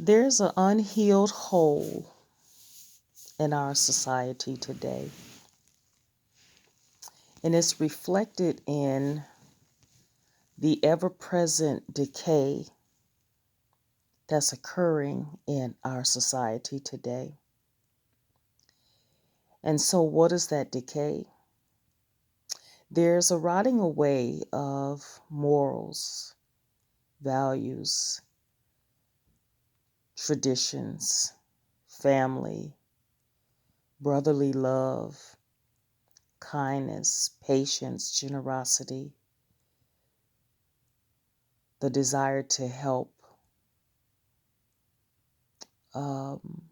There's an unhealed hole in our society today, and it's reflected in the ever present decay that's occurring in our society today. And so, what is that decay? There's a rotting away of morals, values, traditions, family, brotherly love, kindness, patience, generosity, the desire to help. Um,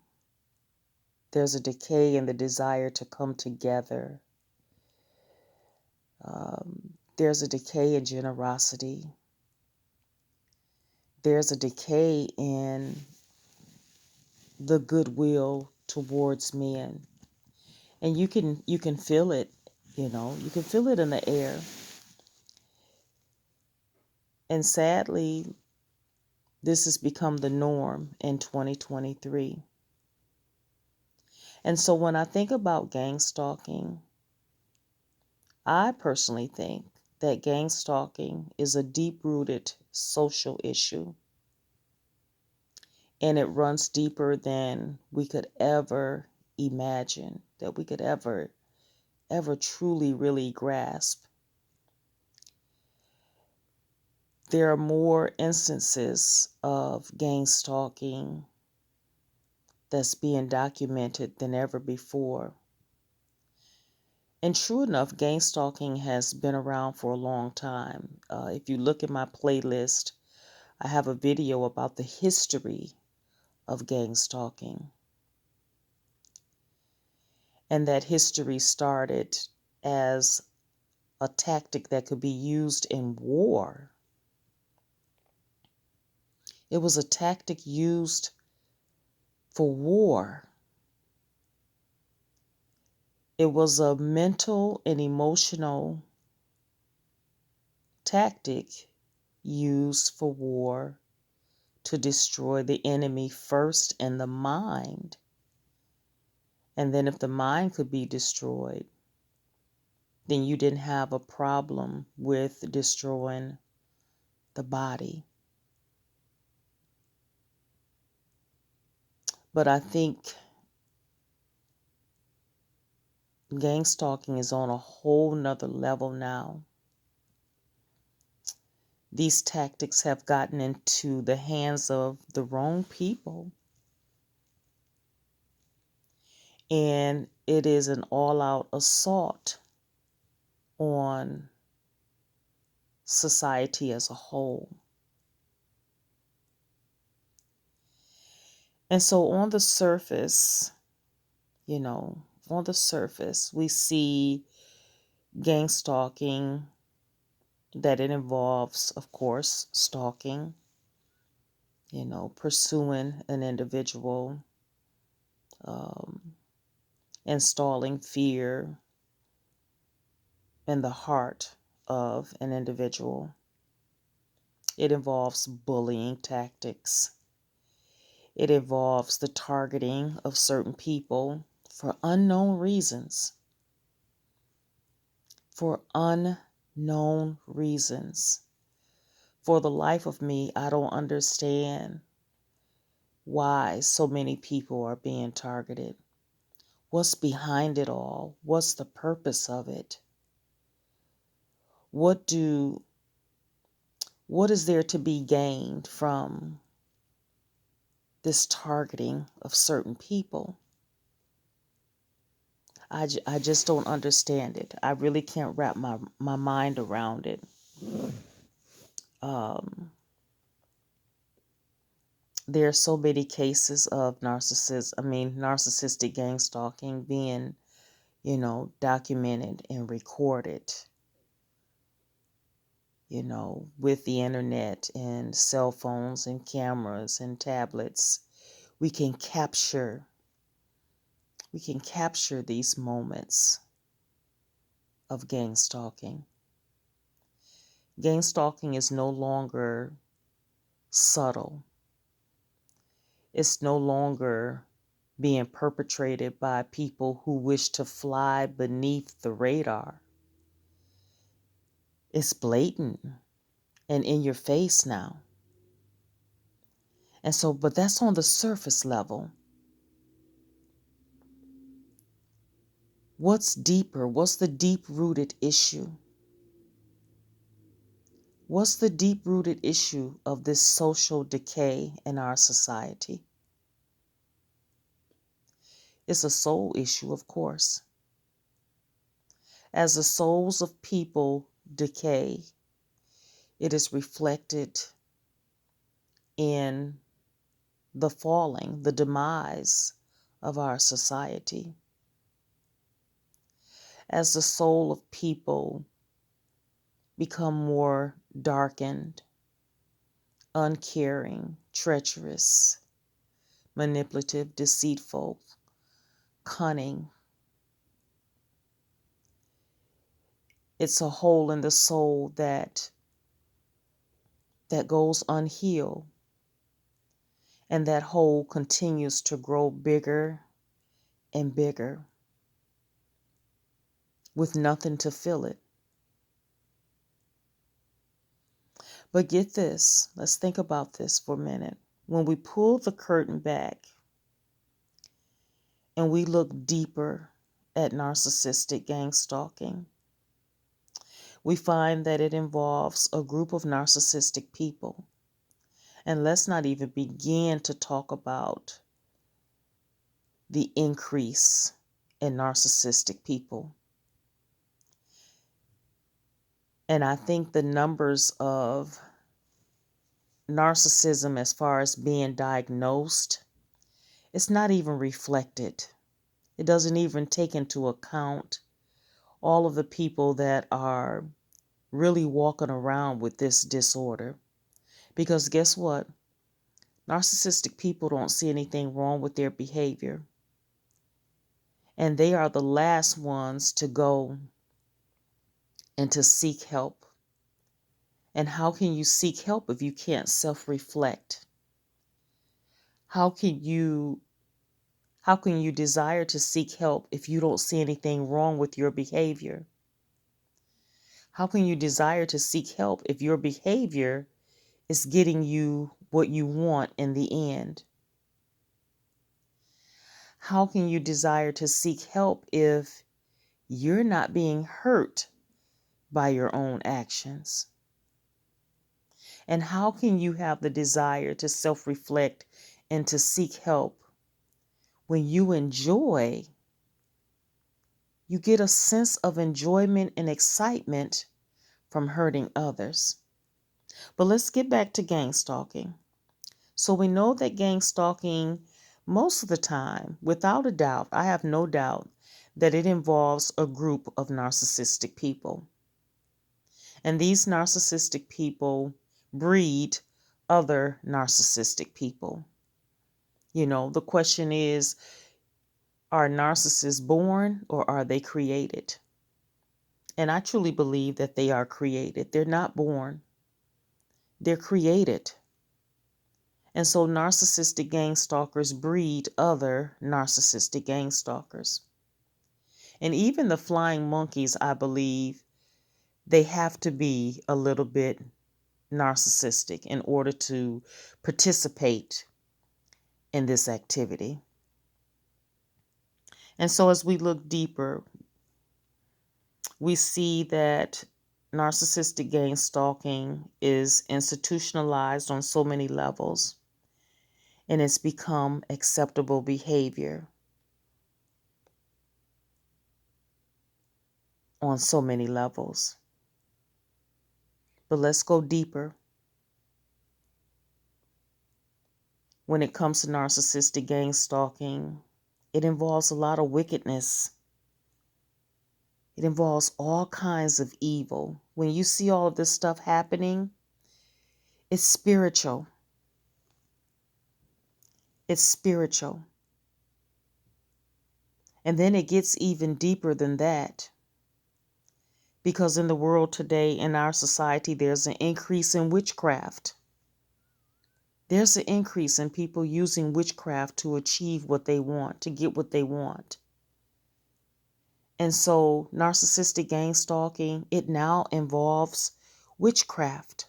there's a decay in the desire to come together. There's a decay in generosity. There's a decay in the goodwill towards men. And you can feel it, you can feel it in the air. And sadly, this has become the norm in 2023. And so when I think about gang stalking, I personally think that gang stalking is a deep-rooted social issue, and it runs deeper than we could ever imagine, that we could ever truly really grasp. There are more instances of gang stalking that's being documented than ever before. And true enough, gang stalking has been around for a long time. If you look at my playlist, I have a video about the history of gang stalking. And that history started as a tactic that could be used in war. It was a tactic used for war. It was a mental and emotional tactic used for war to destroy the enemy first in the mind. And then if the mind could be destroyed, then you didn't have a problem with destroying the body. But I think gang stalking is on a whole nother level now. These tactics have gotten into the hands of the wrong people. And it is an all-out assault on society as a whole. And so on the surface, you know, on the surface, we see gang stalking, that it involves, of course, stalking, pursuing an individual, installing fear in the heart of an individual. It involves bullying tactics. It involves the targeting of certain people for unknown reasons. For unknown reasons. For the life of me, I don't understand why so many people are being targeted. What's behind it all? What's the purpose of it? What is there to be gained from this targeting of certain people? I just don't understand it. I really can't wrap my mind around it. There are so many cases of narcissistic gang stalking being, documented and recorded, with the internet and cell phones and cameras and tablets. We can capture these moments of gang stalking. Gang stalking is no longer subtle. It's no longer being perpetrated by people who wish to fly beneath the radar. It's blatant and in your face now. And so, but that's on the surface level. What's deeper? What's the deep-rooted issue? What's the deep-rooted issue of this social decay in our society? It's a soul issue, of course. As the souls of people decay, it is reflected in the falling, the demise of our society. As the soul of people become more darkened, uncaring, treacherous, manipulative, deceitful, cunning, it's a hole in the soul that goes unhealed, and that hole continues to grow bigger and bigger with nothing to fill it. But get this, let's think about this for a minute. When we pull the curtain back and we look deeper at narcissistic gang stalking, we find that it involves a group of narcissistic people. And let's not even begin to talk about the increase in narcissistic people. And I think the numbers of narcissism as far as being diagnosed, it's not even reflected. It doesn't even take into account all of the people that are really walking around with this disorder. Because guess what? Narcissistic people don't see anything wrong with their behavior. And they are the last ones to go and to seek help. And how can you seek help if you can't self-reflect? How can you desire to seek help if you don't see anything wrong with your behavior? How can you desire to seek help if your behavior is getting you what you want in the end? How can you desire to seek help if you're not being hurt by your own actions? And how can you have the desire to self-reflect and to seek help when you get a sense of enjoyment and excitement from hurting others? But let's get back to gang stalking. So we know that gang stalking, most of the time, without a doubt, I have no doubt that it involves a group of narcissistic people. And these narcissistic people breed other narcissistic people. You know, the question is, are narcissists born or are they created? And I truly believe that they are created. They're not born. They're created. And so narcissistic gang stalkers breed other narcissistic gang stalkers. And even the flying monkeys, I believe, they have to be a little bit narcissistic in order to participate in this activity. And so as we look deeper, we see that narcissistic gang stalking is institutionalized on so many levels, and it's become acceptable behavior on so many levels. But let's go deeper. When it comes to narcissistic gang stalking, it involves a lot of wickedness. It involves all kinds of evil. When you see all of this stuff happening, it's spiritual. It's spiritual. And then it gets even deeper than that. Because in the world today, in our society, there's an increase in witchcraft. There's an increase in people using witchcraft to achieve what they want, to get what they want. And so narcissistic gang stalking, it now involves witchcraft.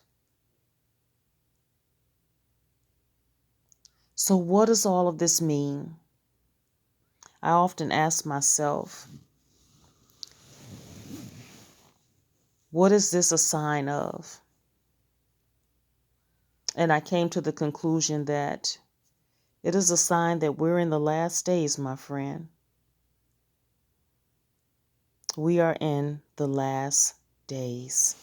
So what does all of this mean? I often ask myself, what is this a sign of? And I came to the conclusion that it is a sign that we're in the last days, my friend. We are in the last days.